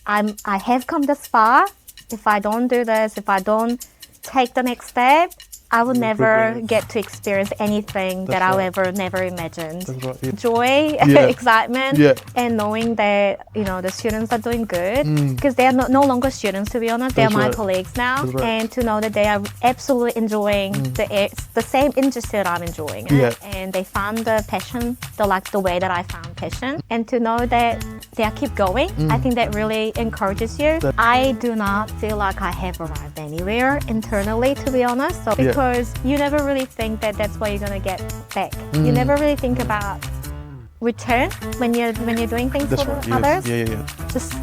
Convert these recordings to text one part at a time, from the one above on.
I have come this far. If I don't do this, if I don't take the next step, I will never get to experience anything that I'll ever never imagined. That's right. Yeah. Joy, Yeah. excitement, Yeah. and knowing that the students are doing good because they are no longer students, to be honest. They're That's my right. colleagues now, That's right. and to know that they are absolutely enjoying the same industry that I'm enjoying, and they found the passion, the way that I found passion, and to know that they keep going. I think that really encourages you. I do not feel like I have arrived anywhere internally, to be honest. So because you never really think that that's what you're gonna get back. You never really think about return when you're doing things That's for right. others. Yeah. Just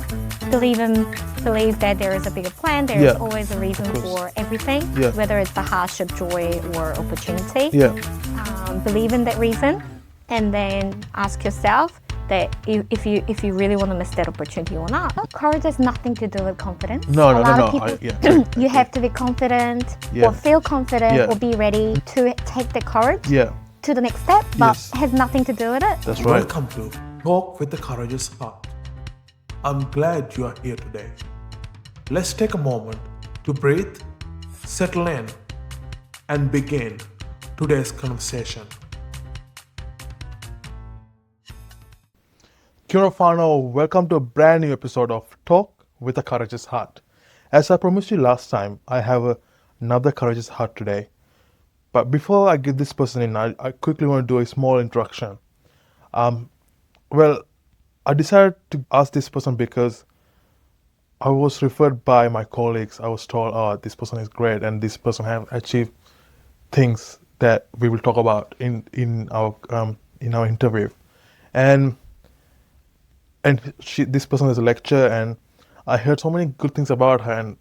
believe that there is a bigger plan. There is always a reason for everything, whether it's the hardship, joy, or opportunity. Yeah. Believe in that reason, and then ask yourself that if you really want to miss that opportunity or not. Courage has nothing to do with confidence. No. A lot of people, you have to be confident or feel confident or be ready to take the courage to the next step, but has nothing to do with it. That's right. Welcome to Talk with the Courageous Heart. I'm glad you are here today. Let's take a moment to breathe, settle in, and begin today's conversation. Kia ora whanau, welcome to a brand new episode of Talk with a Courageous Heart. As I promised you last time, I have another courageous heart today. But before I get this person in, I quickly want to do a small introduction. Well, I decided to ask this person because I was referred by my colleagues. I was told, oh, this person is great and this person have achieved things that we will talk about in our interview. And this person is a lecturer, and I heard so many good things about her, and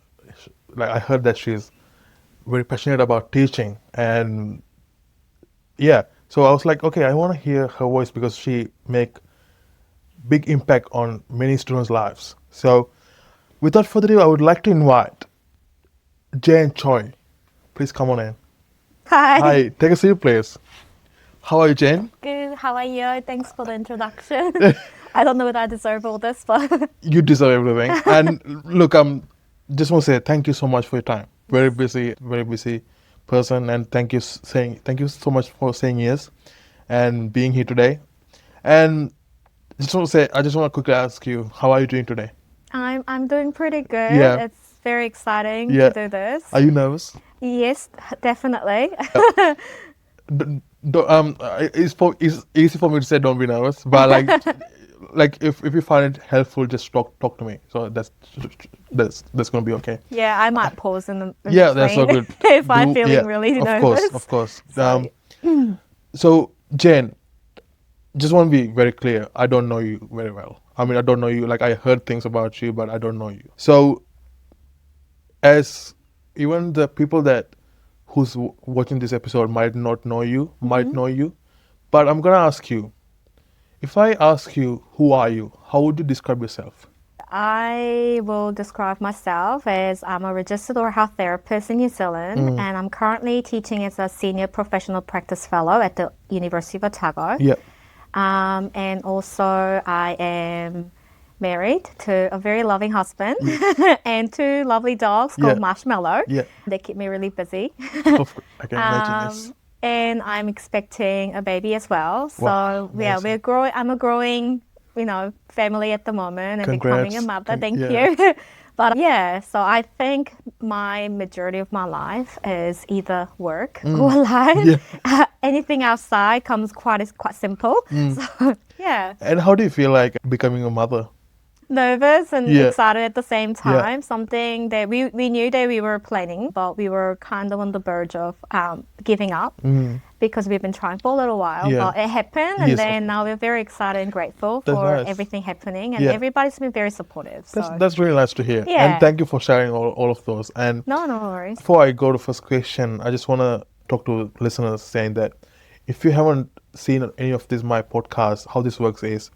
I heard that she's very passionate about teaching, and so I was like, okay, I want to hear her voice because she make big impact on many students' lives. So without further ado, I would like to invite Jane Choi. Please come on in. Hi, take a seat, please. How are you, Jane? Good. How are you? Thanks for the introduction. I don't know whether I deserve all this, but you deserve everything. And look, just want to say thank you so much for your time. Very busy person, and thank you so much for saying yes and being here today. And I just want to quickly ask you, how are you doing today? I'm doing pretty good. Yeah. It's very exciting to do this. Are you nervous? Yes, definitely. It's easy for me to say don't be nervous, but like if you find it helpful, just talk to me. So that's gonna be okay. Yeah, I might pause in the that's so good. if I'm feeling really nervous. Of course. So Jane, just want to be very clear. I don't know you very well. I mean, I don't know you. Like, I heard things about you, but I don't know you. So, as even the people who's watching this episode might not know you, might know you, but I'm gonna ask you. If I ask you, who are you? How would you describe yourself? I will describe myself as I'm a registered oral health therapist in New Zealand, and I'm currently teaching as a senior professional practice fellow at the University of Otago. Yeah. And also I am married to a very loving husband and two lovely dogs called Marshmallow. Yeah. They keep me really busy. I can imagine this. And I'm expecting a baby as well. So Wow, we're growing. I'm a growing, family at the moment and becoming a mother. Thank you. But so I think my majority of my life is either work or life. Anything outside comes quite simple. So And how do you feel like becoming a mother? Nervous and excited at the same time. Something that we knew that we were planning, but we were kind of on the verge of giving up because we've been trying for a little while. But it happened, and then now we're very excited and grateful for everything happening, and everybody's been very supportive. So. That's really nice to hear. Yeah. And thank you for sharing all of those. And no worries. Before I go to first question, I just want to talk to listeners saying that if you haven't seen any of my podcasts, how this works is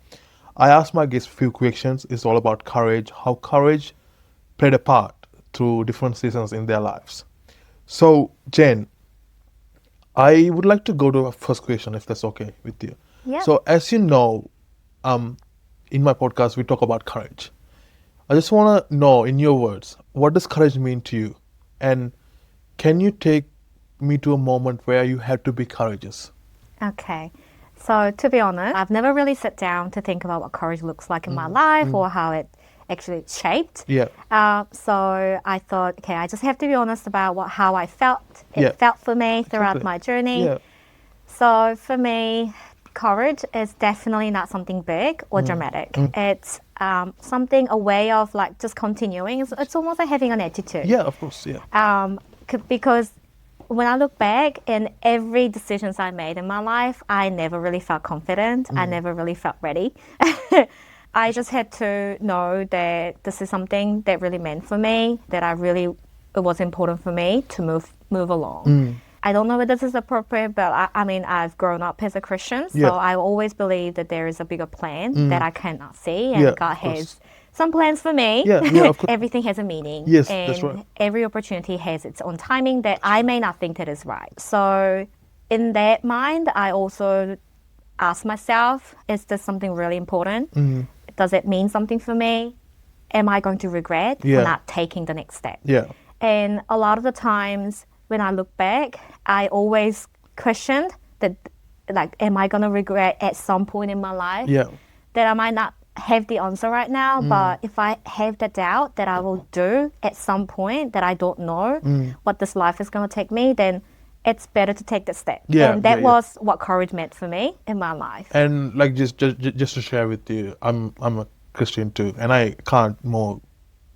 I ask my guests a few questions. It's all about courage, how courage played a part through different seasons in their lives. So, Jane, I would like to go to our first question, if that's okay with you. Yeah. So, as you know, in my podcast, we talk about courage. I just want to know, in your words, what does courage mean to you? And can you take me to a moment where you had to be courageous? Okay. So to be honest, I've never really sat down to think about what courage looks like in my life or how it actually shaped. Yeah. So I thought, okay, I just have to be honest about how I felt. It Yeah. felt for me throughout Exactly. my journey. Yeah. So for me, courage is definitely not something big or dramatic. It's something, a way of like just continuing. It's almost like having an attitude. Yeah, of course. Yeah. Because when I look back in every decisions I made in my life, I never really felt confident. I never really felt ready. I just had to know that this is something that really meant for me, that it was important for me to move along. I don't know if this is appropriate, but I mean, I've grown up as a Christian, so Yeah. I always believe that there is a bigger plan that I cannot see, and Yeah, God of course. has some plans for me. Yeah, yeah, of course. Everything has a meaning. Yes, and that's right. every opportunity has its own timing that I may not think that is right. So in that mind, I also ask myself, is this something really important? Does it mean something for me? Am I going to regret Yeah. for not taking the next step? Yeah. And a lot of the times when I look back, I always questioned that, like, am I going to regret at some point in my life Yeah. that I might not have the answer right now, but if I have the doubt that I will do at some point that I don't know what this life is going to take me, then it's better to take the step. Yeah, And that yeah, yeah. was what courage meant for me in my life. And like just to share with you, I'm a Christian too, and I can't more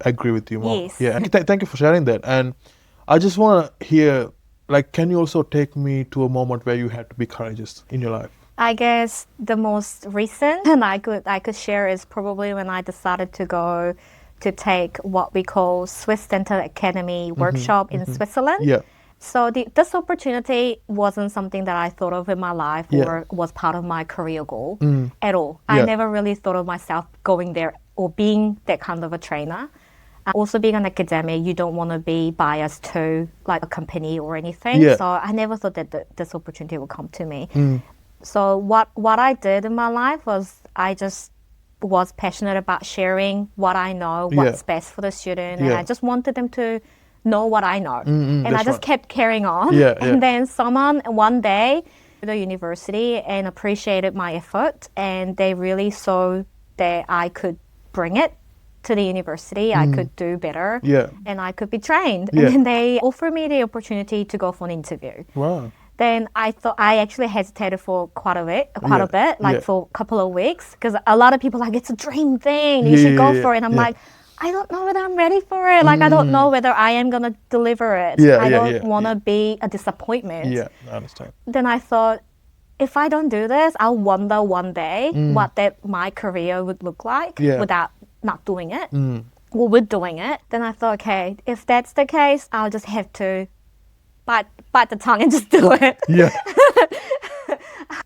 agree with you more. Yes. Yeah. And thank you for sharing that. And I just want to hear, like, can you also take me to a moment where you had to be courageous in your life? I guess the most recent and I could share is probably when I decided to go to take what we call Swiss Dental Academy workshop in Switzerland. Yeah. So this opportunity wasn't something that I thought of in my life Yeah. or was part of my career goal at all. I Yeah. never really thought of myself going there or being that kind of a trainer. Also being an academic, you don't want to be biased to like a company or anything. Yeah. So I never thought that this opportunity would come to me. So what I did in my life was I just was passionate about sharing what I know, what's best for the student, and Yeah. I just wanted them to know what I know. And I that's just right. kept carrying on. Yeah, And yeah. then someone one day at the university and appreciated my effort, and they really saw that I could bring it to the university, I could do better, Yeah. and I could be trained. Yeah. And then they offered me the opportunity to go for an interview. Wow. Then I thought I actually hesitated for quite a bit, like Yeah. for a couple of weeks, because a lot of people are like, it's a dream thing, you Yeah, should go yeah, for it. And I'm yeah. like, I don't know whether I'm ready for it. Like, I don't know whether I am gonna deliver it. Yeah, I yeah, don't yeah, want to yeah. be a disappointment. Yeah, I understand. Then I thought, if I don't do this, I'll wonder one day what that my career would look like Yeah. without not doing it. Or with doing it. Then I thought, okay, if that's the case, I'll just have to bite the tongue and just do it. Yeah.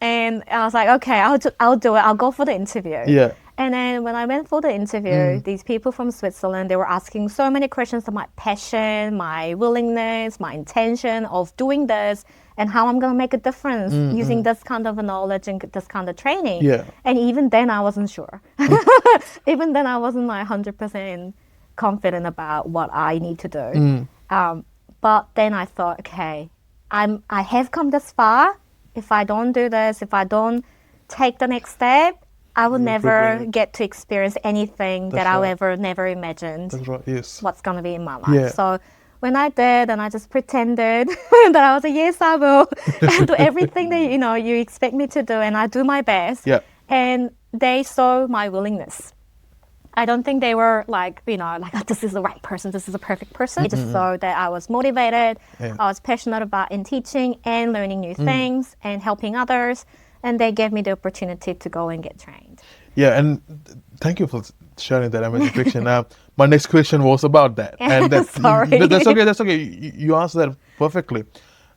And I was like, okay, I'll do it. I'll go for the interview. Yeah. And then when I went for the interview, these people from Switzerland, they were asking so many questions of my passion, my willingness, my intention of doing this, and how I'm going to make a difference using this kind of knowledge and this kind of training. Yeah. And even then, I wasn't sure. Even then, I wasn't like 100% confident about what I need to do. But then I thought, okay, I have come this far. If I don't do this, if I don't take the next step, I will never regret it. get to experience anything That's that I right. ever never imagined That's right. Yes. what's going to be in my life. Yeah. So when I did, and I just pretended that I was like, yes, I will. I do everything that you expect me to do, and I do my best. Yeah. And they saw my willingness. I don't think they were like, oh, this is the right person, this is a perfect person. They just saw that I was motivated, Yeah. I was passionate about in teaching and learning new things and helping others. And they gave me the opportunity to go and get trained. Yeah, and thank you for sharing that amazing question. My next question was about that, and Sorry. That's okay. That's okay. You answered that perfectly.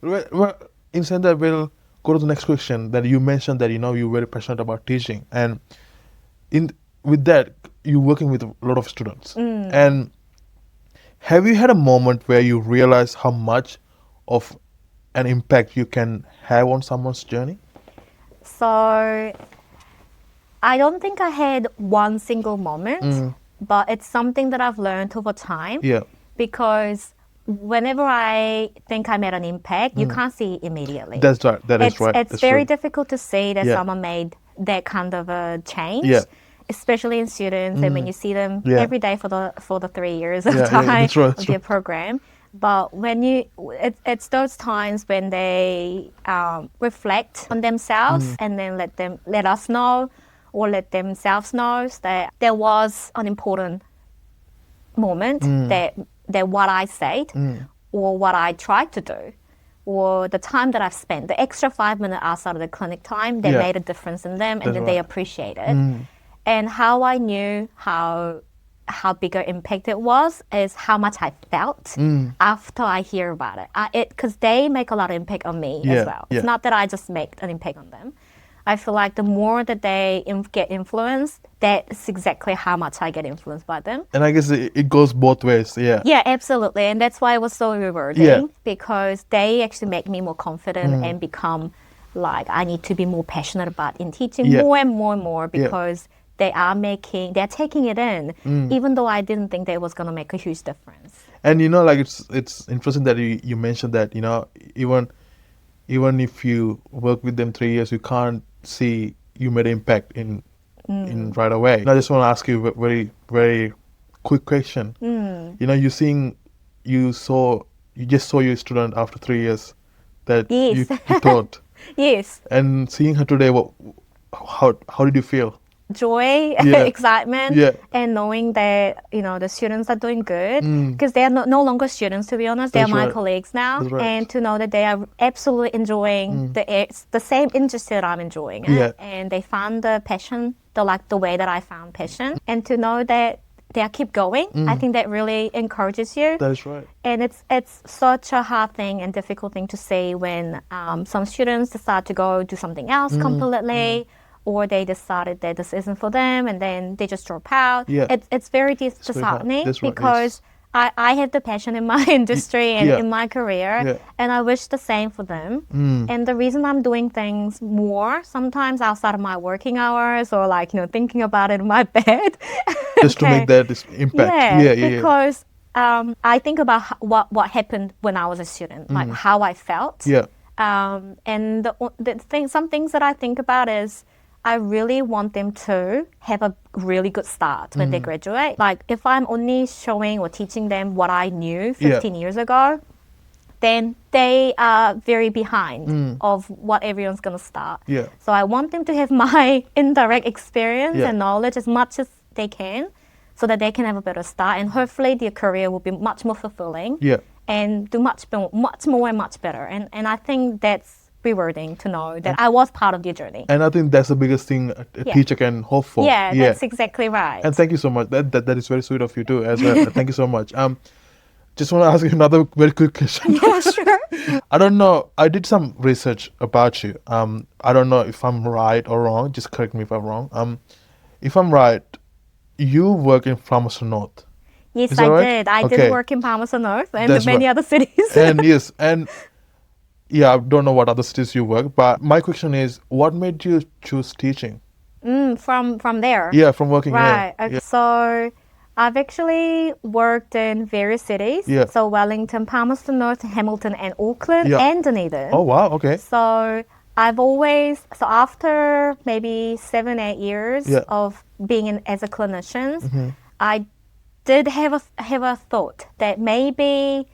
Well, instead, that we'll go to the next question. That you mentioned that you're very passionate about teaching, and with that, you're working with a lot of students. And have you had a moment where you realize how much of an impact you can have on someone's journey? So I don't think I had one single moment, but it's something that I've learned over time. Yeah. Because whenever I think I made an impact, you can't see it immediately. That's right. That is right. It's That's very true. difficult to see that Yeah. someone made that kind of a change. Yeah. Especially in students, and when you see them Yeah. every day for the 3 years of Yeah, yeah, time that's right, of that's their right. program. But when it's those times when they reflect on themselves and then let us know, or let themselves know that there was an important moment that what I said or what I tried to do, or the time that I've spent, the extra 5 minutes outside of the clinic time, that Yeah. made a difference in them, and That's then they right. appreciate it. And how I knew how big an impact it was is how much I felt after I hear about it. Because they make a lot of impact on me Yeah, as well. yeah. It's not that I just make an impact on them. I feel like the more that they get influenced, that's exactly how much I get influenced by them. And I guess it goes both ways. Yeah. Yeah, absolutely. And that's why it was so rewarding, Yeah. because they actually make me more confident and become like, I need to be more passionate about in teaching Yeah. more and more and more, Yeah. because they're taking it in, even though I didn't think that was going to make a huge difference. And like it's interesting that you mentioned that even if you work with them 3 years, you can't see you made an impact in right away. And I just want to ask you a very very quick question. You just saw your student after 3 years that Yes. you taught, Yes. and seeing her today, how did you feel? Joy, Yeah. excitement, Yeah. and knowing that the students are doing good, because they are no longer students, to be honest. They are That's my right. colleagues now, That's right. and to know that they are absolutely enjoying the same industry that I'm enjoying it, Yeah. and they found the passion, the way that I found passion, and to know that they keep going. I think that really encourages you. That is right. And it's such a hard thing and difficult thing to see when some students decide to go do something else completely, or they decided that this isn't for them, and then they just drop out. Yeah. It's very very hard. disheartening, That's right, because I have the passion in my industry and yeah. in my career, Yeah. and I wish the same for them. And the reason I'm doing things more sometimes outside of my working hours, or thinking about it in my bed, Just to make that impact. Yeah. because I think about what happened when I was a student, like how I felt. Yeah. And some things that I think about is I really want them to have a really good start when they graduate. Like if I'm only showing or teaching them what I knew 15 years ago, then they are very behind of what everyone's going to start. Yeah. So I want them to have my indirect experience Yeah. and knowledge as much as they can, so that they can have a better start, and hopefully their career will be much more fulfilling. Yeah. And do much more and much better. And I think that's rewarding to know that I was part of their journey. And I think that's the biggest thing a Yeah. teacher can hope for. Yeah, that's exactly right. And thank you so much. That is very sweet of you too, as well. Thank you so much. Just want to ask you another very quick question. Yeah, sure. I don't know. I did some research about you. I don't know if I'm right or wrong. Just correct me if I'm wrong. If I'm right, you work in Palmerston North. Yes, Is that I right? did. I Okay. did work in Palmerston North and That's many right. other cities. And yes, and yeah, I don't know what other cities you work, but my question is, what made you choose teaching? From there. Yeah, from working Right. here. Okay. Yeah. So I've actually worked in various cities. Yeah. So Wellington, Palmerston North, Hamilton, and Auckland, Yeah. and Dunedin. Oh wow. Okay. So after maybe 7-8 years Yeah. of being as a clinician, I did have a thought that maybe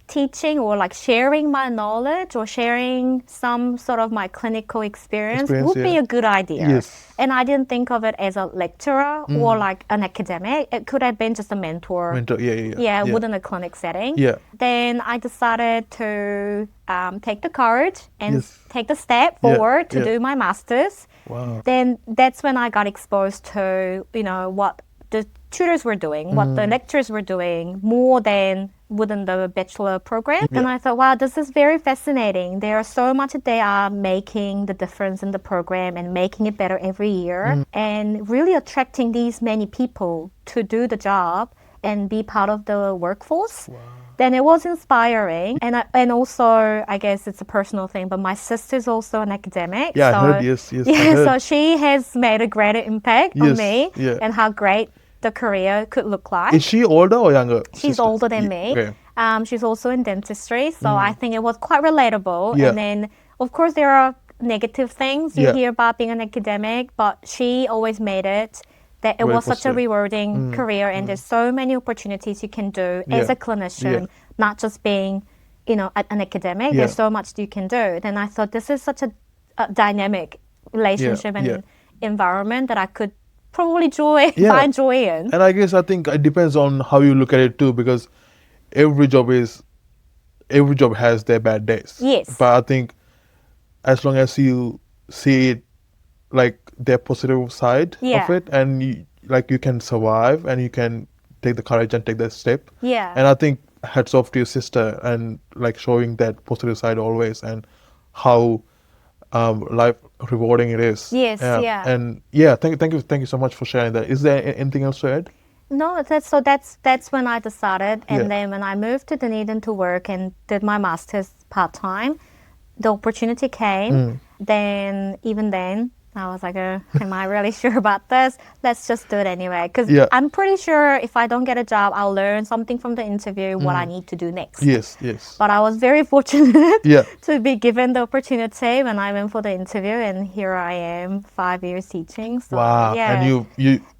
teaching or sharing my knowledge or sharing some sort of my clinical experience would be yeah. a good idea. Yes. And I didn't think of it as a lecturer or an academic. It could have been just a mentor. Mentor. Yeah. Within a clinic setting. Yeah. Then I decided to take the courage and Yes. take the step Yeah, forward to yeah. do my master's. Wow. Then that's when I got exposed to what the tutors were doing, what the lecturers were doing, more than within the bachelor program. And I thought, wow, this is very fascinating. There are so much that they are making the difference in the program and making it better every year, and really attracting these many people to do the job and be part of the workforce. Wow. Then it was inspiring, and also I guess it's a personal thing, but my sister's also an academic. Yeah, so, I heard. Yes. I Yeah, heard. so she has made a greater impact on Yes, me, yeah. and how great the career could look like. Is she older or younger? She's sister? older than me. Okay. She's also in dentistry, so I think it was quite relatable. Yeah. And then, of course, there are negative things you Yeah. hear about being an academic, but she always made it that it Very was such a positive. rewarding career, and there's so many opportunities you can do as Yeah. a clinician, Yeah. not just being, an academic. Yeah. There's so much you can do. Then I thought this is such a dynamic relationship and Yeah. environment that I could probably Yeah. find joy in. And I guess I think it depends on how you look at it too, because every job has their bad days. Yes. But I think as long as you see it like their positive side Yeah. of it, and you can survive and you can take the courage and take that step. Yeah. And I think hats off to your sister and like showing that positive side always, and how life rewarding it is. Yes, yeah. And thank you so much for sharing that. Is there anything else to add? No, that's when I decided, and Yeah. then when I moved to Dunedin to work and did my masters part time, the opportunity came. Then even then, I was like, am I really sure about this? Let's just do it anyway. Because Yeah. I'm pretty sure if I don't get a job, I'll learn something from the interview, what I need to do next. Yes, yes. But I was very fortunate Yeah. to be given the opportunity when I went for the interview, and here I am, 5 years teaching. So, Wow. yeah. And you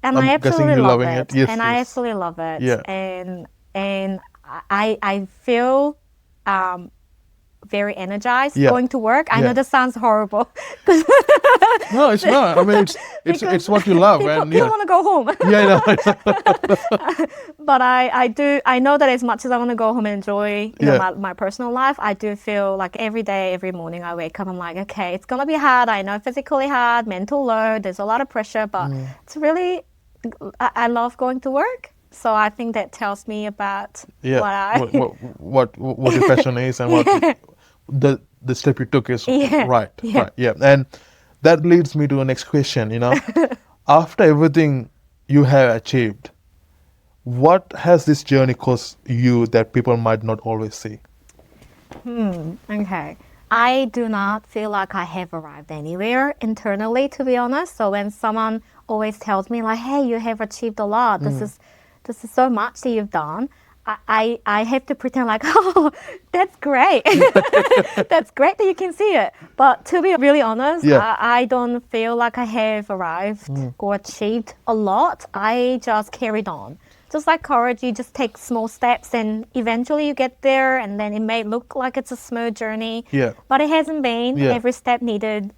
And I'm I guessing absolutely you're love loving it. it. Yes. And I yes. absolutely love it. Yeah. And I feel very energized Yeah. going to work. I Yeah. know this sounds horrible. No, it's not. I mean, it's what you love, and People yeah. want to go home. Yeah, I know. But I know that as much as I want to go home and enjoy Yeah. my personal life, I do feel like every day, every morning I wake up, I'm like, okay, it's going to be hard. I know physically hard, mental load, there's a lot of pressure, but it's really, I love going to work. So I think that tells me about Yeah. what I... What your passion is, and what the step you took is Yeah. right. Yeah. Right. Yeah. And that leads me to the next question. After everything you have achieved, what has this journey cost you that people might not always see? Okay. I do not feel like I have arrived anywhere internally, to be honest. So when someone always tells me like, hey, you have achieved a lot, this is so much that you've done, I have to pretend like, oh, that's great. That's great that you can see it. But to be really honest, Yeah. I don't feel like I have arrived or achieved a lot. I just carried on. Just like courage, you just take small steps and eventually you get there, and then it may look like it's a smooth journey, Yeah. but it hasn't been. Yeah. Every step needed,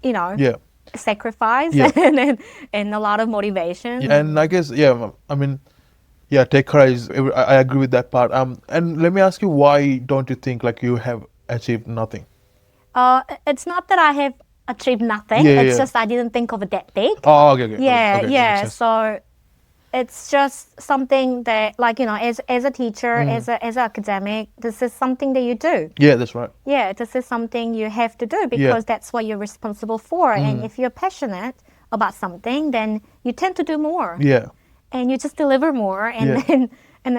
Yeah. sacrifice Yeah. and a lot of motivation. Yeah, and I guess, I mean, take courage. I agree with that part. And let me ask you, why don't you think like you have achieved nothing? It's not that I have achieved nothing. Yeah, It's yeah. just I didn't think of it that big. Oh, okay. Yeah, okay, yeah. makes sense. So it's just something that, like, as a teacher, as an academic, this is something that you do. Yeah, that's right. Yeah, this is something you have to do because that's what you're responsible for. And if you're passionate about something, then you tend to do more. Yeah. And you just deliver more, and Yeah. then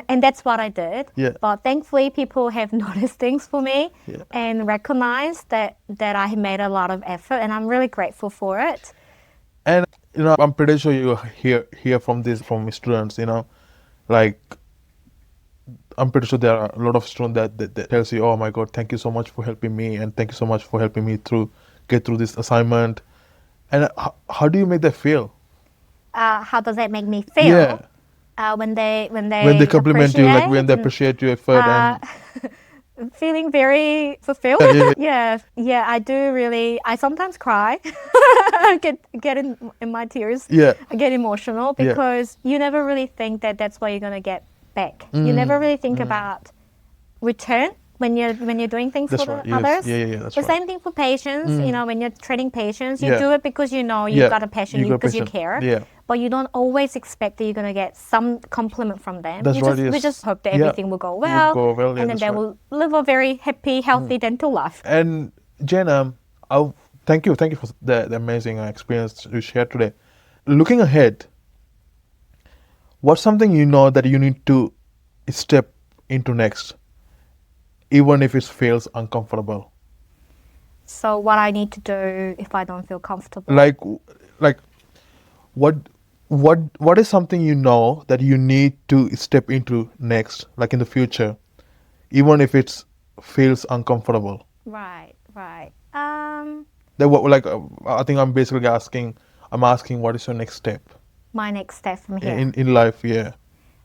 and that's what I did. Yeah. But thankfully, people have noticed things for me Yeah. and recognized that I have made a lot of effort, and I'm really grateful for it. And I'm pretty sure you hear from students. Like I'm pretty sure there are a lot of students that tells you, oh my God, thank you so much for helping me, and thank you so much for helping me get through this assignment. And how do you make that feel? How does that make me feel? Yeah. When they compliment you, like when they and, appreciate your effort, and feeling very fulfilled. Yeah. Yeah, I do really. I sometimes cry. I get in my tears. Yeah. I get emotional Yeah. because you never really think that that's what you're gonna get back. You never really think about return when you're doing things That's for right. Yes. others. Yeah, that's the right. same thing for patients. When you're training patients, you Yeah. do it because you've Yeah. got a passion, You got because you passion. care. Yeah. But you don't always expect that you're gonna get some compliment from them. That's right, yes. We just hope that Yeah. everything will go well, go well, yeah, and then that's they right. will live a very happy, healthy dental life. And Jen, thank you for the amazing experience you shared today. Looking ahead, what's something that you need to step into next, even if it feels uncomfortable? So what I need to do if I don't feel comfortable? Like what what is something you know that you need to step into next, like in the future, even if it feels uncomfortable? Right, right. That what like I think I'm asking what is your next step My next step from here. in life? Yeah,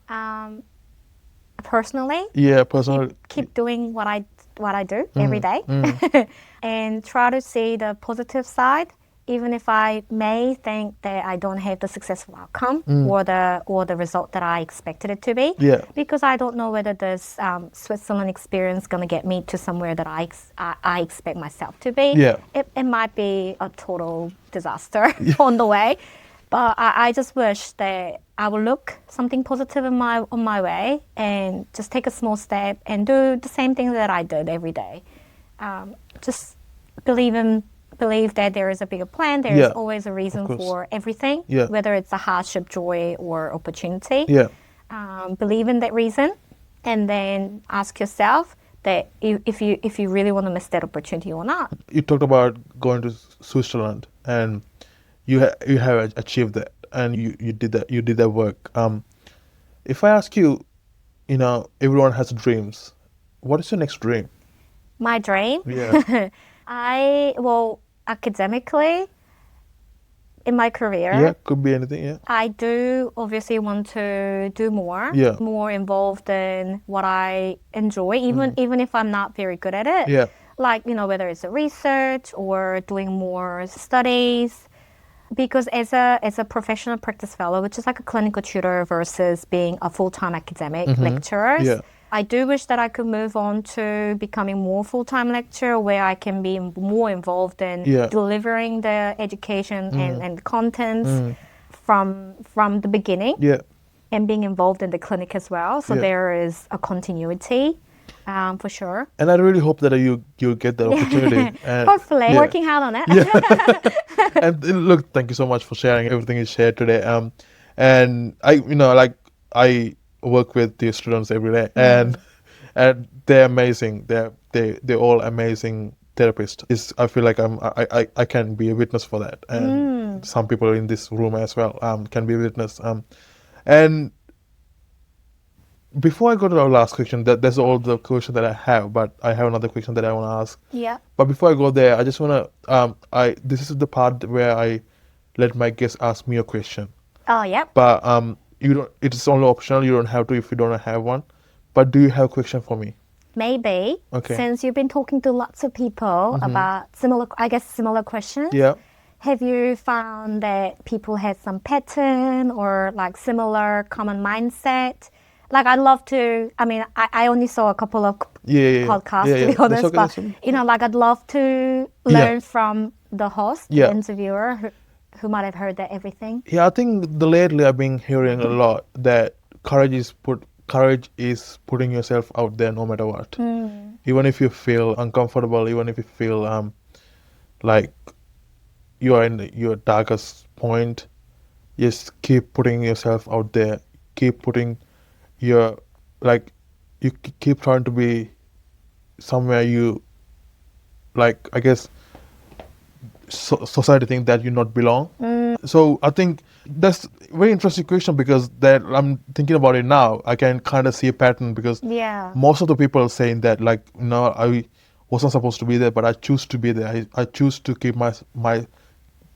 Um, personally, yeah, personal. keep doing what I do every day, and try to see the positive side, even if I may think that I don't have the successful outcome or the result that I expected it to be. Yeah. Because I don't know whether this Switzerland experience gonna get me to somewhere that I expect myself to be. Yeah. It might be a total disaster on the way. But I just wish that I would look something positive on my way and just take a small step and do the same thing that I did every day. Just believe that there is a bigger plan. There is Yeah, always a reason course. for everything, Yeah. whether it's a hardship, joy, or opportunity. Yeah. Believe in that reason, and then ask yourself that if you really want to miss that opportunity or not. You talked about going to Switzerland, and you have achieved that, and you did that work. If I ask you, everyone has dreams. What is your next dream? My dream. Yeah. Academically, in my career, Yeah, could be anything. Yeah. I do obviously want to do more, Yeah. more involved in what I enjoy, even if I'm not very good at it. Yeah. Like, whether it's a research or doing more studies. Because as a professional practice fellow, which is like a clinical tutor versus being a full-time academic lecturer, Yeah. I do wish that I could move on to becoming more full-time lecturer where I can be more involved in Yeah. delivering the education and contents from the beginning Yeah. and being involved in the clinic as well. So Yeah. there is a continuity for sure. And I really hope that you get that opportunity. And Hopefully, yeah. working hard on it. And look, thank you so much for sharing everything you shared today. And I work with the students every day, and they're amazing. They're all amazing therapists. I feel like I can be a witness for that, and some people in this room as well can be a witness. And before I go to our last question, that's all the question that I have. But I have another question that I want to ask. Yeah. But before I go there, I just want to. This is the part where I let my guests ask me a question. Oh, yeah. But you don't. It's only optional. You don't have to if you don't have one. But do you have a question for me? Maybe. Okay. Since you've been talking to lots of people about similar questions. Yeah. Have you found that people had some pattern or like similar common mindset? Like I'd love to. I mean, I only saw a couple of podcasts to be honest, That's okay, but like I'd love to learn from the host, Yeah. the interviewer, who might have heard that everything. Yeah, I think lately I've been hearing a lot that courage is putting yourself out there no matter what. Even if you feel uncomfortable, even if you feel like you are in your darkest point, just keep putting yourself out there. Keep putting your keep trying to be somewhere you like. I guess society think that you not belong. So I think that's a very interesting question because that I'm thinking about it now. I can kind of see a pattern because Yeah. most of the people are saying that like no, I wasn't supposed to be there, but I choose to be there. I choose to keep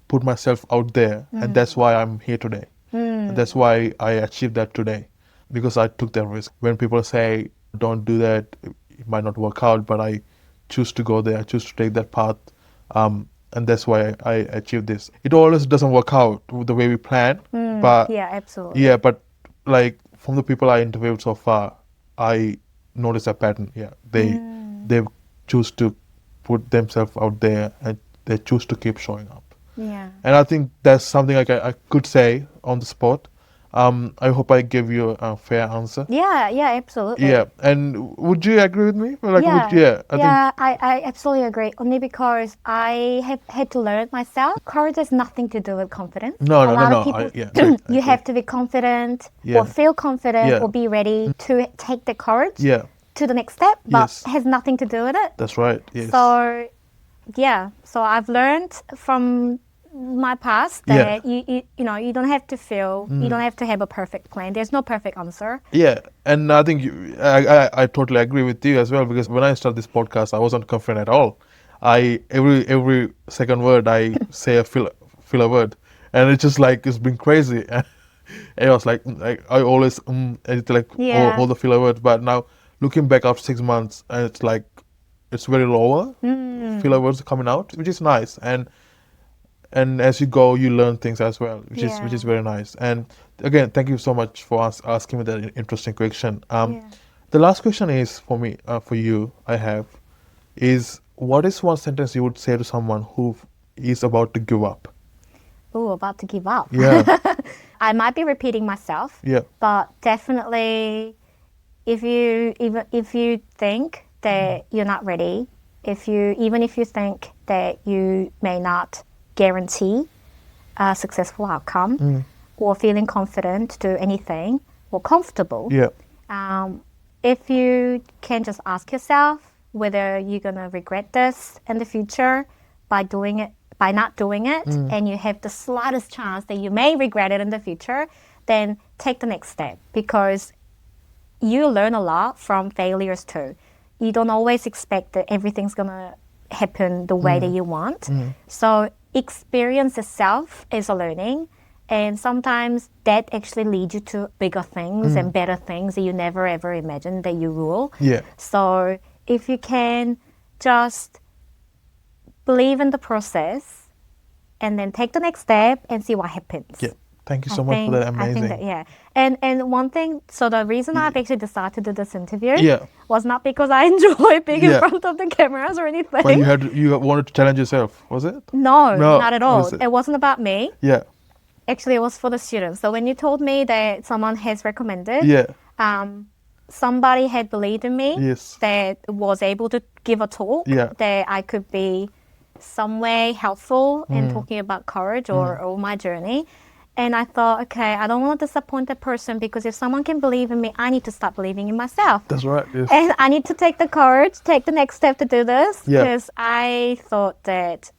put myself out there, and that's why I'm here today. And that's why I achieved that today because I took that risk. When people say don't do that, it might not work out, but I choose to go there. I choose to take that path. And that's why I achieved this. It always doesn't work out the way we plan, but Yeah, absolutely. yeah, but like from the people I interviewed so far, I noticed a pattern. Yeah, they choose to put themselves out there and they choose to keep showing up. Yeah. And I think that's something I could say on the spot. I hope I gave you a fair answer. Yeah, absolutely. Yeah, and would you agree with me? Like, I absolutely agree. Only because I have had to learn it myself. Courage has nothing to do with confidence. No. A lot of people, you have to be confident or feel confident or be ready to take the courage to the next step, but it has nothing to do with it. That's right. Yes. So I've learned from my past Yeah. that you don't have to feel, you don't have to have a perfect plan. There's no perfect answer. Yeah, and I think I totally agree with you as well, because when I started this podcast, I wasn't confident at all. Every second word I say a filler word, and it's just like it's been crazy. And I was like I always and it's like Yeah. all the filler words, but now looking back after 6 months, and it's like it's very lower filler words coming out, which is nice. And as you go, you learn things as well, which is very nice. And again, thank you so much for asking me that interesting question. Yeah. The last question is for me, for you, I have, is what is one sentence you would say to someone who is about to give up? Ooh, about to give up. Yeah, I might be repeating myself, yeah, but definitely, if you think that you're not ready, even if you think that you may not guarantee a successful outcome, or feeling confident to do anything or comfortable, yeah, if you can just ask yourself whether you're gonna regret this in the future by not doing it, and you have the slightest chance that you may regret it in the future, then take the next step, because you learn a lot from failures too. You don't always expect that everything's gonna happen the way that you want. So experience itself is a learning, and sometimes that actually leads you to bigger things and better things that you never ever imagined that you will. yeah. So if you can just believe in the process and then take the next step and see what happens. Yeah. Thank you so much for that. Amazing. I think that, yeah. And one thing, so the reason I've actually decided to do this interview Yeah. was not because I enjoy being in Yeah. front of the cameras or anything. But you wanted to challenge yourself, was it? No, No, not at all. was it? It wasn't about me. Yeah, Actually, it was for the students. So when you told me that someone has recommended, yeah, somebody had believed in me, yes, that was able to give a talk, Yeah. that I could be some way helpful in talking about courage or my journey. And I thought, okay, I don't want to disappoint that person, because if someone can believe in me, I need to start believing in myself. that's right. Yes. And I need to take the courage, take the next step to do this, Yeah. because I thought that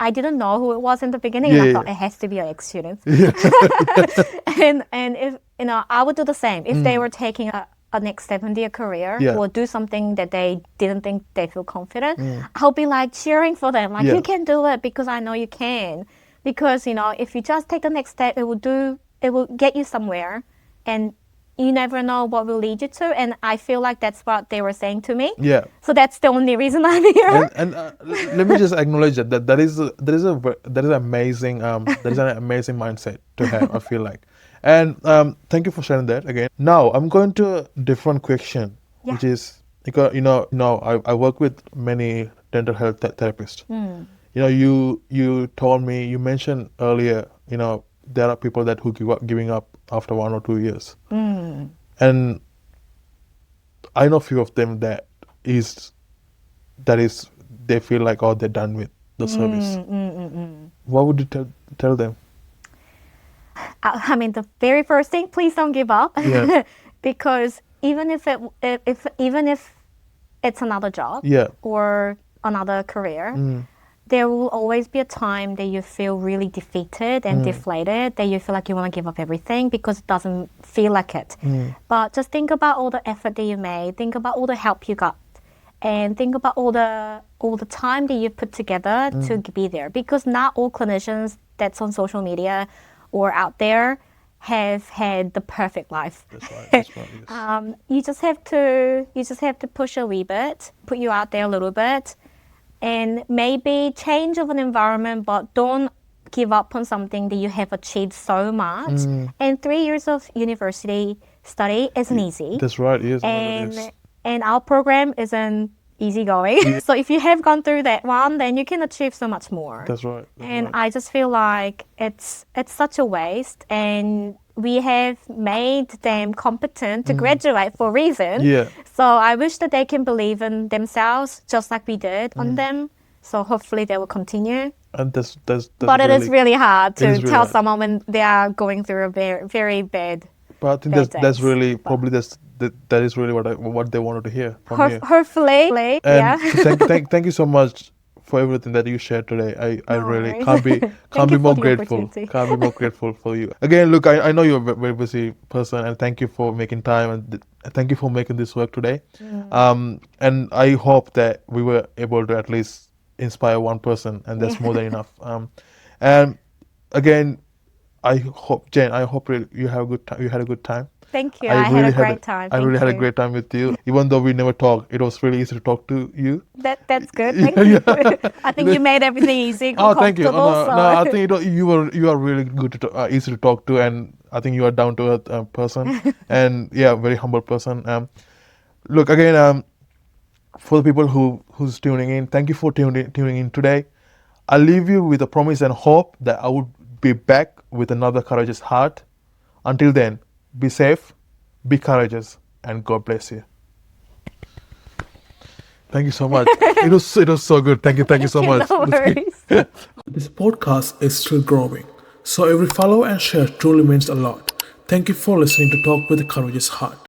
I didn't know who it was in the beginning, Yeah, and I yeah, thought yeah. it has to be an ex-student. and if, I would do the same. If they were taking a next step in their career, Yeah. or do something that they didn't think they feel confident, I'll be like cheering for them, like, Yeah. you can do it, because I know you can. Because, if you just take the next step, it will get you somewhere, and you never know what will lead you to. And I feel like that's what they were saying to me. Yeah. So that's the only reason I'm here. And let me just acknowledge that is amazing that is an amazing mindset to have. I feel like, and thank you for sharing that again. Now I'm going to a different question, Yeah. which is because I work with many dental health therapists. You told me, you mentioned earlier, there are people who giving up after 1 or 2 years, and I know few of them that they feel like, oh, they're done with the service. What would you tell them? I mean, the very first thing, please don't give up. Yeah. Because even if it's another job, Yeah. or another career, there will always be a time that you feel really defeated and deflated, that you feel like you want to give up everything because it doesn't feel like it. But just think about all the effort that you made, think about all the help you got, and think about all the time that you put together to be there. Because not all clinicians that's on social media or out there have had the perfect life. That's right. That's right. Yes. You just have to push a wee bit, put you out there a little bit, and maybe change of an environment, but don't give up on something that you have achieved so much. And 3 years of university study isn't easy. That's right. Yes. it is. And our program isn't easygoing. So if you have gone through that one, then you can achieve so much more. That's right. That's And right. I just feel like it's such a waste, and we have made them competent to graduate for a reason. Yeah. So I wish that they can believe in themselves just like we did on them. So hopefully they will continue. And that's But it is really hard it to is really tell hard. someone when they are going through a very, very bad. But I think bad that's days. really probably that is really what they wanted to hear from you. Hopefully, And yeah. so thank you so much for everything that you shared today. I No really worries. can't be Thank you more for the grateful. opportunity. Can't be more grateful for you. Again, look, I know you're a very busy person, and thank you for making time, and thank you for making this work today. And I hope that we were able to at least inspire one person, and that's more than enough. And again, I hope, Jane, I hope you have a good time. You had a good time. Thank you. I had a great time. I really Thank had a you. great time with you. Even though we never talked, it was really easy to talk to you. That's good. Thank you. I think you made everything easy, Oh, thank you. comfortable. No, So. no, I think you are really good to easy to talk to, and I think you are down to earth person, and yeah, very humble person. Look again, for the people who's tuning in, thank you for tuning in today. I leave you with a promise and hope that I would be back with another courageous heart. Until then, be safe, be courageous, and God bless you. Thank you so much. It was so good. Thank you so much. No worries. This podcast is still growing, so every follow and share truly means a lot. Thank you for listening to Talk with a Courageous Heart.